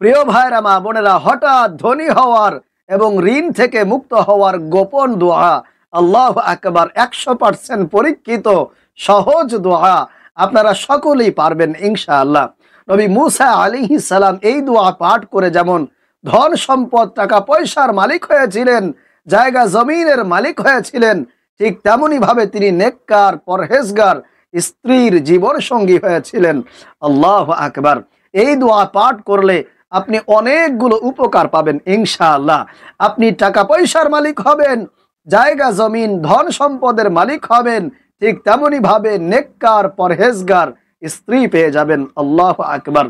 প্রিয় ভাইরা মা বোনেরা, হঠাৎ ধনী হওয়ার এবং ঋণ থেকে মুক্ত হওয়ার গোপন দোয়া, আল্লাহ আকবার, 100% পরীক্ষিত সহজ দোয়া আপনারা সকলেই পারবেন ইনশাআল্লাহ। নবী মুসা আলাইহিস সালাম এই দোয়া পাঠ করে যেমন ধন সম্পদ টাকা পয়সার মালিক হয়েছিলেন, জায়গা জমিনের মালিক হয়েছিলেন, ঠিক তেমনি ভাবে তিনি নেককার পরহেজগার স্ত্রীর জীবন সঙ্গী হয়েছিলেন। আল্লাহ আকবার। এই দোয়া পাঠ করলে আপনি অনেকগুলো উপকার পাবেন ইনশাআল্লাহ। আপনি টাকা পয়সার মালিক হবেন, জায়গা জমিন ধন সম্পদের মালিক হবেন, ঠিক তেমনি ভাবে নেককার পরহেজগার স্ত্রী পেয়ে যাবেন। আল্লাহ আকবার।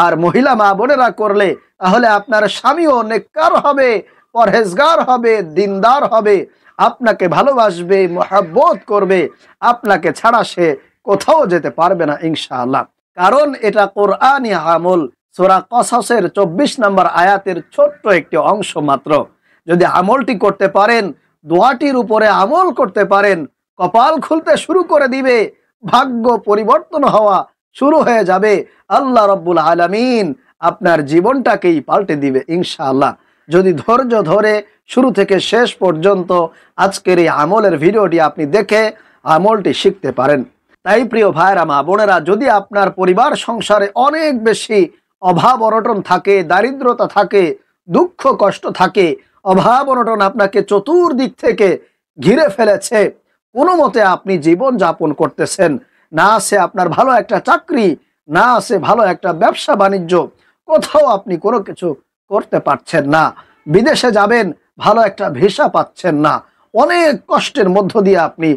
আর মহিলা মা বোনেরা করলে তাহলে আপনার স্বামীও নেককার হবে, পরহেজগার হবে, দিনদার হবে, আপনাকে ভালোবাসবে, মহব্বত করবে, আপনাকে ছাড়া সে কোথাও যেতে পারবে না ইনশাআল্লাহ। কারণ এটা কোরআনী আমল। সূরা কসসের 24 নম্বর আয়াতের ছোট্ট একটি অংশ মাত্র। যদি আমলটি করতে পারেন, দোয়াটির উপরে আমল করতে পারেন, কপাল খুলতে শুরু করে দিবে, ভাগ্য পরিবর্তন হওয়া শুরু হয়ে যাবে। আল্লাহ রাব্বুল আলামিন আপনার জীবনটাকেই পাল্টে দিবে ইনশাআল্লাহ, যদি ধৈর্য ধরে শুরু থেকে শেষ পর্যন্ত আজকের এই আমলের ভিডিওটি আপনি দেখে আমলটি শিখতে পারেন। তাই প্রিয় ভাইরা মা বোনেরা, যদি আপনার পরিবার সংসারে অনেক বেশি অভাব অনটন থাকে, দারিদ্রতা থাকে, দুঃখ কষ্ট থাকে, অভাব অনটন আপনাকে চতুর্দিক থেকে ঘিরে ফেলেছে, কোনো মতে আপনি জীবন যাপন করতেছেন, না আছে আপনার ভালো একটা চাকরি, না আছে ভালো একটা ব্যবসা বাণিজ্য, কোথাও আপনি কোনো কিছু করতে পারছেন না, বিদেশে যাবেন ভালো একটা ভিসা পাচ্ছেন না, অনেক কষ্টের মধ্য দিয়ে আপনি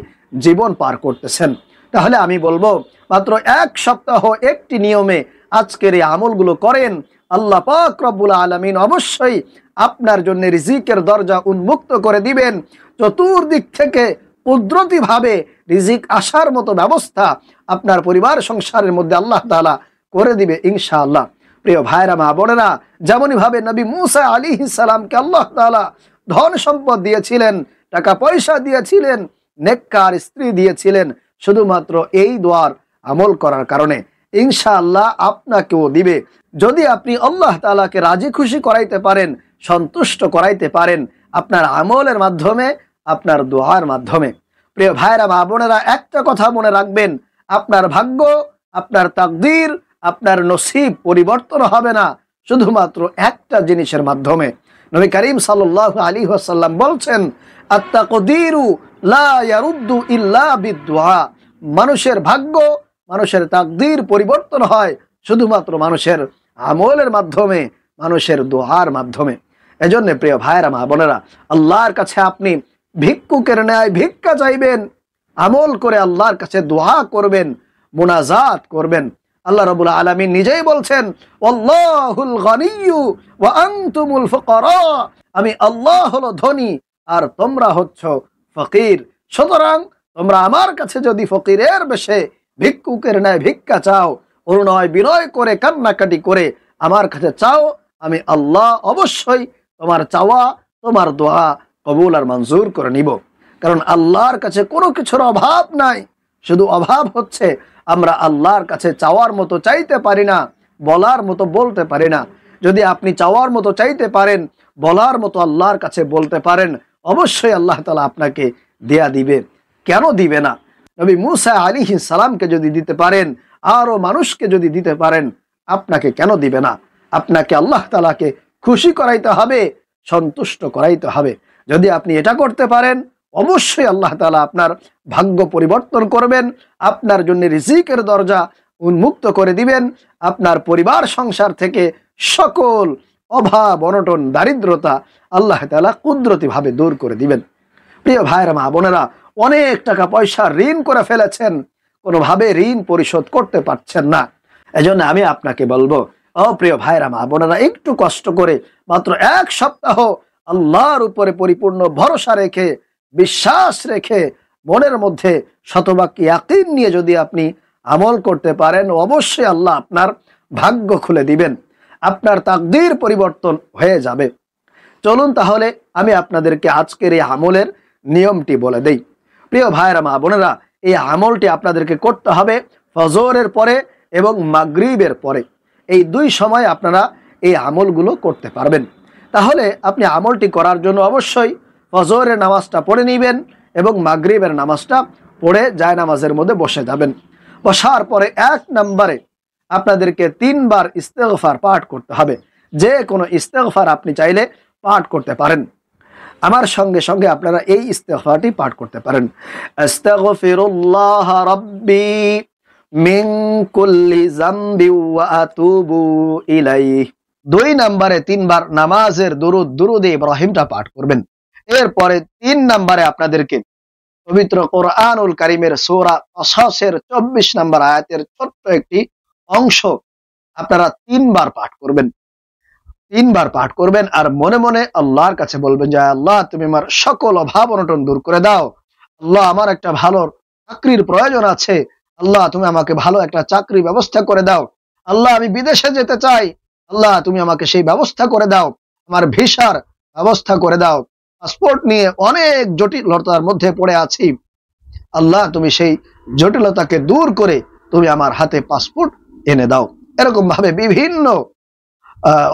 জীবন পার করতেছেন, তাহলে আমি বলবো মাত্র 1 সপ্তাহ একটি নিয়মে আজকের এই আমলগুলো করেন। আল্লাহ পাক রব্বুল আলামিন অবশ্যই আপনার জন্য রিজিকের দরজা উন্মুক্ত করে দিবেন। চতুর্দিক থেকে কুদরতিভাবে রিজিক আসার মতো ব্যবস্থা আপনার পরিবার সংসারের মধ্যে আল্লাহ তাআলা করে দিবে ইনশাআল্লাহ। প্রিয় ভাইরা মা বোনেরা, যেমনই ভাবে নবী মুসা আলাইহিস সালামকে আল্লাহ তাআলা ধন সম্পদ দিয়েছিলেন, টাকা পয়সা দিয়েছিলেন, নেককার স্ত্রী দিয়েছিলেন, শুধুমাত্র এই দোয়ার আমল করার কারণে ইনশাআল্লাহ আপনাকেও দিবে। যদি আপনি আল্লাহ তাআলাকে রাজি খুশি করাইতে পারেন, সন্তুষ্ট করাইতে পারেন আপনার আমলের মাধ্যমে, আপনার দোয়ার মাধ্যমে। প্রিয় ভাইরা মা বোনেরা, একটা কথা মনে রাখবেন, আপনার ভাগ্য, আপনার তাকদীর, আপনার নসিব পরিবর্তন হবে না শুধুমাত্র একটা জিনিসের মাধ্যমে। নবী করিম সাল্লাল্লাহু আলাইহি ওয়াসাল্লাম বলছেন, আত-তাকদীরু লা ইয়ারুদ্দু ইল্লা বিদ-দুআ। মানুষের ভাগ্য, মানুষের তাকদীর পরিবর্তন হয় শুধুমাত্র মানুষের আমলের মাধ্যমে, মানুষের দোয়ার মাধ্যমে। এজন্য প্রিয় ভাইরা মা বোনেরা, আল্লাহর কাছে আপনি ভিক্ষুকের ন্যায় ভিক্ষা চাইবেন, আমল করে আল্লাহর কাছে দোয়া করবেন, মুনাজাত করবেন। আল্লাহ রাব্বুল আলামিন নিজেই বলছেন, আল্লাহুল গনিয়্যু ওয়া আনতুমুল ফুকারা। আমি আল্লাহ হলো ধনী আর তোমরা হচ্ছ ফকির। সুতরাং তোমরা আমার কাছে যদি ফকিরের বেশে ভিক্ষুকের ন্যায় ভিক্ষা চাও, অনুনয় বিনয় করে কান্নাকাটি করে আমার কাছে চাও, আমি আল্লাহ অবশ্যই তোমার চাওয়া, তোমার দোয়া কবুল আর মঞ্জুর করে নিব। কারণ আল্লাহর কাছে কোনো কিছুর অভাব নাই, শুধু অভাব হচ্ছে আমরা আল্লাহর কাছে চাওয়ার মতো চাইতে পারি না, বলার মতো বলতে পারি না। যদি আপনি চাওয়ার মতো চাইতে পারেন, বলার মতো আল্লাহর কাছে বলতে পারেন, অবশ্যই আল্লাহ তাআলা আপনাকে দেয়া দিবে। কেন দিবে না? নবী মুসা আলাইহিস সালামকে যদি দিতে পারেন, আরো মানুষকে যদি দিতে পারেন, আপনাকে কেন দিবে না? আপনাকে আল্লাহ তাআলাকে খুশি করাইতে হবে, সন্তুষ্ট করাইতে হবে। যদি আপনি এটা করতে পারেন, অবশ্যই আল্লাহ তাআলা আপনার ভাগ্য পরিবর্তন করবেন, আপনার জন্য রিজিকের দরজা উন্মুক্ত করে দিবেন, আপনার পরিবার সংসার থেকে সকল অভাব অনটন দারিদ্রতা আল্লাহ তাআলা কুদরতিভাবে দূর করে দিবেন। প্রিয় ভাইরা মা বোনেরা, অনেক টাকা পয়সা ঋণ করে ফেলেছেন, কোনোভাবে ঋণ পরিশোধ করতে পারছেন না। এজন্য আমি আপনাকে বলবো, ও প্রিয় ভাইরা মা বোনেরা, একটু কষ্ট করে মাত্র 1 সপ্তাহ আল্লাহর উপরে পরিপূর্ণ ভরসা রেখে, বিশ্বাস রেখে, মনের মধ্যে শতভাগ ইয়াকিন নিয়ে যদি আপনি আমল করতে পারেন, অবশ্যই আল্লাহ আপনার ভাগ্য খুলে দিবেন, আপনার তাকদীর পরিবর্তন হয়ে যাবে। চলুন তাহলে আমি আপনাদেরকে আজকের এই আমলের নিয়মটি বলে দেই। প্রিয় ভাইরা মা বোনেরা, এই আমলটি আপনাদেরকে করতে হবে ফজরের পরে এবং মাগরিবের পরে। এই 2 সময় আপনারা এই আমলগুলো করতে পারবেন। তাহলে আপনি আমলটি করার জন্য অবশ্যই ফজরের নামাজটা পড়ে নেবেন এবং মাগরিবের নামাজটা পড়ে জায়নামাজের মধ্যে বসে যাবেন। বসার পরে 1 নম্বরে আপনাদেরকে 3 বার ইস্তেগফার পাঠ করতে হবে। যে কোনো ইস্তেগফার আপনি চাইলে পাঠ করতে পারেন। আমার সঙ্গে সঙ্গে আপনারা এই ইস্তেগফারটি পাঠ করতে পারেন। আস্তাগফিরুল্লাহ রাব্বি মিন কুল্লি যামবি ওয়া আতুবু ইলাইহি। 2 নম্বরে 3 বার নামাজের দুরুদে ইব্রাহিমটা পাঠ করবেন। এরপরে 3 নম্বরে আপনাদেরকে পবিত্র কোরআনুল কারীমের সূরা কসসের 24 নম্বর আয়াতের ছোট্ট একটি অংশ আপনারা 3 বার পাঠ করবেন। 3 বার পাঠ করবেন আর মনে মনে আল্লাহর কাছে বলবেন যে আল্লাহ, তুমি আমার সকল অভাব অনটন দূর করে দাও। আল্লাহ, আমার একটা ভালো চাকরির প্রয়োজন আছে। আল্লাহ, তুমি আমাকে ভালো একটা চাকরি ব্যবস্থা করে দাও। আল্লাহ, আমি বিদেশে যেতে চাই। আল্লাহ, তুমি আমাকে সেই ব্যবস্থা করে দাও। আমার ভিসার ব্যবস্থা করে দাও। পাসপোর্ট নিয়ে অনেক জটিলতার মধ্যে পড়ে আছি। আল্লাহ, তুমি সেই জটিলতাকে দূর করে তুমি আমার হাতে পাসপোর্ট এনে দাও। এরকম ভাবে বিভিন্ন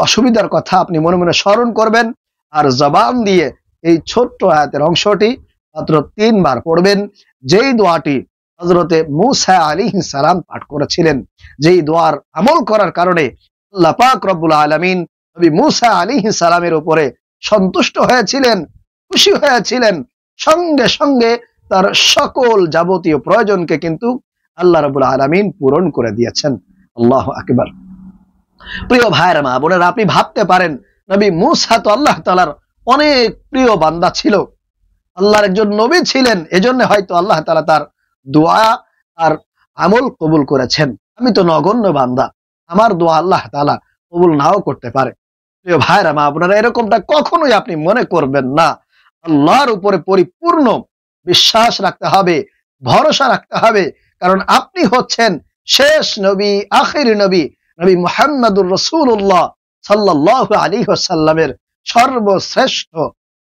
অসুবিধার কথা আপনি মনে মনে স্মরণ করবেন আর জবান দিয়ে এই ছোট্ট আয়াতের অংশটি মাত্র 3 বার পড়বেন। যেই দোয়াটি হযরতে মূসা আলাইহিস সালাম পাঠ করেছিলেন, যেই দোয়ার আমল করার কারণে আল্লাহ পাক রব্বুল আলামিন নবী মূসা আলাইহিস সালামের উপরে সন্তুষ্ট হয়েছিলেন, খুশি হয়েছিলেন। সঙ্গে সঙ্গে তার সকল যাবতীয় প্রয়োজনকে কিন্তু আল্লাহ রাব্বুল আলামিন পূরণ করে দিয়েছেন। আল্লাহু আকবার। প্রিয় ভাইরা মা বোনেরা, আপনি ভাবতে পারেন নবী মূসা তো আল্লাহ তাআলার অনেক প্রিয় বান্দা ছিল, আল্লাহর একজন নবী ছিলেন, এজন্য হয়তো আল্লাহ তাআলা তার দোয়া আর আমল কবুল করেছেন। আমি তো নগণ্য বান্দা, আমার দোয়া আল্লাহ তাআলা কবুল নাও করতে পারে। প্রিয় ভাইরা মা বোনেরা, এরকমটা কখনোই আপনি মনে করবেন না। আল্লাহর উপরে পরিপূর্ণ বিশ্বাস রাখতে হবে, ভরসা রাখতে হবে, কারণ আপনি হচ্ছেন শেষ নবী, আখির নবী, নবী মুহাম্মদুর রাসূলুল্লাহ সাল্লাল্লাহু আলাইহি ওয়াসাল্লামের সর্বশ্রেষ্ঠ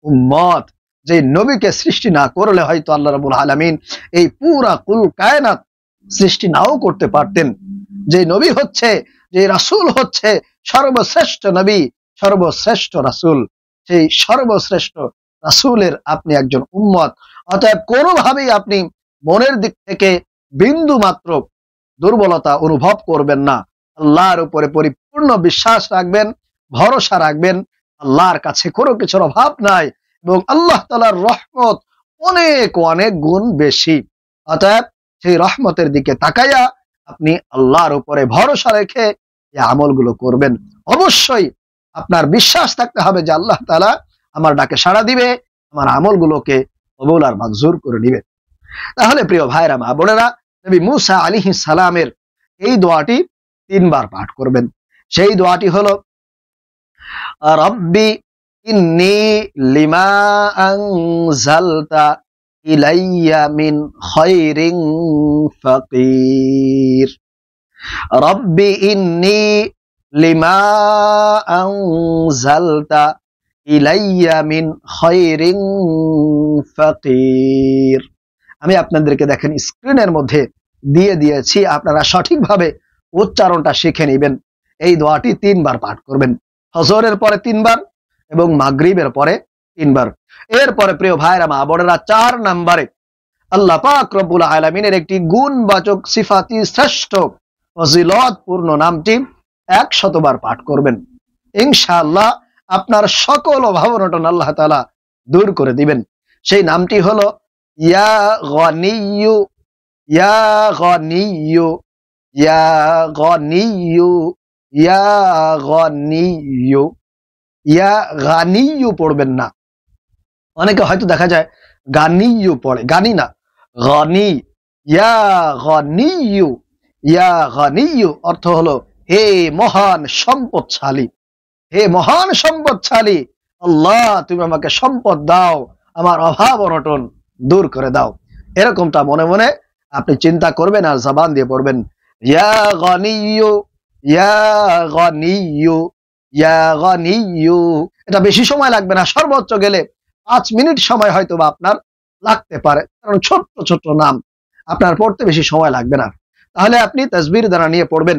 উম্মত। যে নবীকে সৃষ্টি না করলে হয়তো আল্লাহ রাব্বুল আলামিন এই পুরা কুল কায়নাত সৃষ্টি নাও করতে পারতেন। যে নবী হচ্ছে, যে রাসূল হচ্ছে সর্বশ্রেষ্ঠ নবী, সর্বশ্রেষ্ঠ রাসূল, সেই সর্বশ্রেষ্ঠ রাসূলের আপনি একজন উম্মত। অতএব কোনোভাবেই আপনি মনের দিক থেকে বিন্দু মাত্র দুর্বলতা অনুভব করবেন না। আল্লাহর উপরে পরিপূর্ণ বিশ্বাস রাখবেন, ভরসা রাখবেন। আল্লাহর কাছে কোনো কিছুর অভাব নাই এবং আল্লাহ তাআলার রহমত অনেক অনেক গুণ বেশি। অতএব সেই রহমতের দিকে তাকাইয়া আপনি আল্লাহর উপরে ভরসা রেখে এই আমলগুলো করবেন। অবশ্যই আপনার বিশ্বাস থাকতে হবে যে আল্লাহ তাআলা আমার ডাকে সাড়া দিবে, আমার আমলগুলোকে কবুল আর মঞ্জুর করে নিবে। তাহলে প্রিয় ভাইরা মা বোনেরা, নবী মূসা আলাইহিস সালামের এই দোয়াটি 3 বার পাঠ করবেন। সেই দোয়াটি হলো রব্বি ইন্নী লিমা আনজালতা ইলাইয়া মিন খায়রিন ফাকির। রব্বি ইন্নী লিমা আনজালতা ইলাইয়া মিন খায়রিন ফাকির। আমি আপনাদেরকে দেখেন স্ক্রিনের মধ্যে দিয়ে দিয়েছি, আপনারা সঠিকভাবে উচ্চারণটা শিখে নেবেন। এই দোয়াটি 3 বার পাঠ করবেন, ফজরের পরে 3 বার এবং মাগরিবের পরে 3 বার। এরপরে প্রিয় ভাইরা মা বোনেরা, 4 নম্বরে আল্লাহ পাক রব্বুল আলামিনের একটি গুণবাচক সিফাতি শ্রেষ্ঠ ফজিলতপূর্ণ নামটি 100 বার পাঠ করবেন। ইনশাআল্লাহ আপনার সকল অভাব অনটন আল্লাহ তাআলা দূর করে দিবেন। সেই নামটি হলো ইয়া গনিয়্যু, ইয়া গনিয়্যু, ইয়া গনিয়্যু, ইয়া গনিয়্যু। ইয়া গানিয়্যু পড়বেন না, অনেকে হয়তো দেখা যায় গানিয়্যু পড়ে, গানি না, গনি। ইয়া গনিয়্যু, ইয়া গনিয়্যু অর্থ হলো হে মহান সম্পদশালী, হে মহান সম্পদশালী আল্লাহ, তুমি আমাকে সম্পদ দাও, আমার অভাব অনটন দূর করে দাও। এরকমটা মনে মনে আপনি চিন্তা করবেন আর জবান দিয়ে পড়বেন ইয়া গনিয়্যু, ইয়া গনিয়্যু, ইয়া গনিয়্যু। এটা বেশি সময় লাগবে না, সর্বোচ্চ গেলে 5 মিনিট সময় হয়তো বা আপনার লাগতে পারে, কারণ ছোট্ট ছোট্ট নাম, আপনার পড়তে বেশি সময় লাগবে না। তাহলে আপনি তাসবির দ্বারা নিয়ে পড়বেন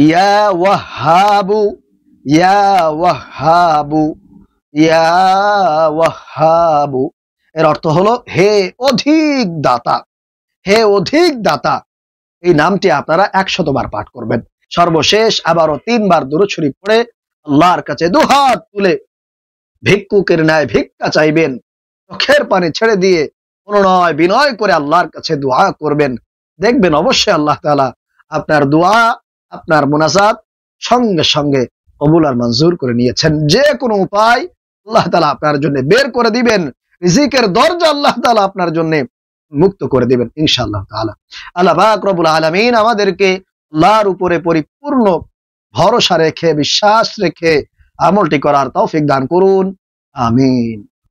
ইয়া ওয়াহাবু, ইয়া ওয়াহাবু, ইয়া ওয়াহাবু। এর অর্থ হলো হে অধিক দাতা, হে অধিক দাতা। এই নামটি আপনারা 100 বার পাঠ করবেন। সর্বশেষ আবারও 3 বার দুরূদ শরীফ পড়ে আল্লাহর কাছে দুহাত তুলে ভিক্ষুকের ন্যায় ভিক্ষা চাইবেন। চোখের পানি ছেড়ে দিয়ে অনুনয় বিনয় করে আল্লাহর কাছে দোয়া করবেন। দেখবেন অবশ্যই আল্লাহ তাআলা আপনার দোয়া, আপনার মুনাজাত সঙ্গে সঙ্গে কবুল আর মঞ্জুর করে নিয়েছেন। যে কোনো উপায় আল্লাহ তাআলা আপনার জন্য বের করে দিবেন। রিজিকের দরজা আল্লাহ তাআলা আপনার জন্য মুক্ত করে দিবেন ইনশাআল্লাহ তাআলা। আল্লাহ পাক রব্বুল আলামিন আমাদেরকে আল্লাহর উপরে পরিপূর্ণ ভরসা রেখে, বিশ্বাস রেখে আমলটি করার তৌফিক দান করুন। আমিন।